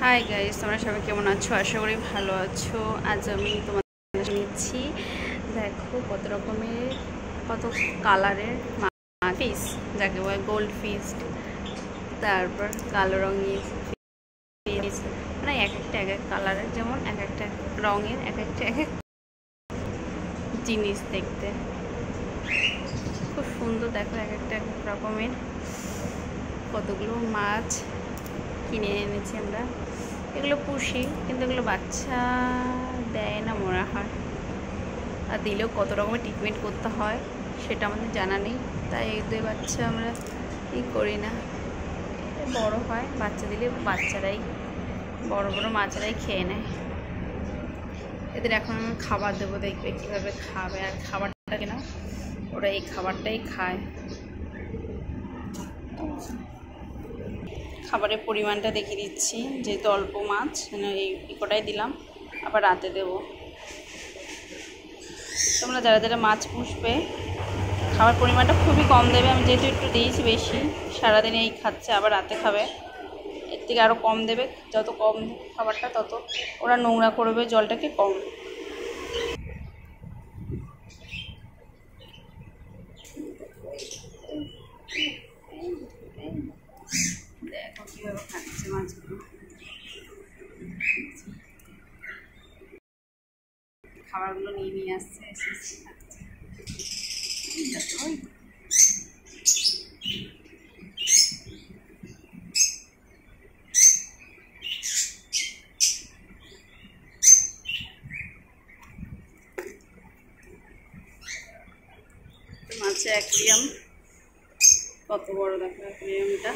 Hi guys, তোমরা সবাই কেমন আছো? আশা করি ভালো আছো। আজ আমি তোমাদের নিচ্ছি, দেখো কত রকমের কত কালারের ফিশ, যাকে বলে গোল্ড ফিশ, তারপর কালো রঙের ফিশ, মানে এক একটা এক এক কালারের, যেমন এক একটা রঙের এক একটা এক এক জিনিস দেখতে খুব সুন্দর। দেখো এক একটা এক রকমের কতগুলো মাছ কিনে এনেছি আমরা। এগুলো পুষি, কিন্তু এগুলো বাচ্চা দেয় না মনে হয়, আর দিলেও কত রকমের ট্রিটমেন্ট করতে হয় সেটা আমাদের জানা নেই, তাই এই দুই বাচ্চা আমরা করি না। বড় হয় বাচ্চা দিলে বাচ্চারাই, বড় বড় মাছেরাই খেয়ে নেয়। এদের এখন আমি খাবার দেবো, দেখবে কীভাবে খাবে। আর খাবারটা কিনা ওরা এই খাবারটাই খায়। খাবারের পরিমাণটা দেখিয়ে দিচ্ছি, যেহেতু অল্প মাছ এই কটাই দিলাম, আবার রাতে দেব। তোমরা যারা যারা মাছ পুষবে খাবার পরিমাণটা খুবই কম দেবে। আমি যেহেতু একটু দিয়েছি বেশি, সারাদিন এই খাচ্ছে, আবার রাতে খাবে, এর থেকে আরও কম দেবে। যত কম খাবারটা তত ওরা নোংরা করবে জলটাকে কম। দেখো কীভাবে খাচ্ছে মাছগুলো, খাবারগুলো নিয়ে নিয়ে আসছে, এসে খাচ্ছে। মাছের অ্যাকুয়ারিয়াম কত বড়, দেখো অ্যাকুয়ারিয়ামটা।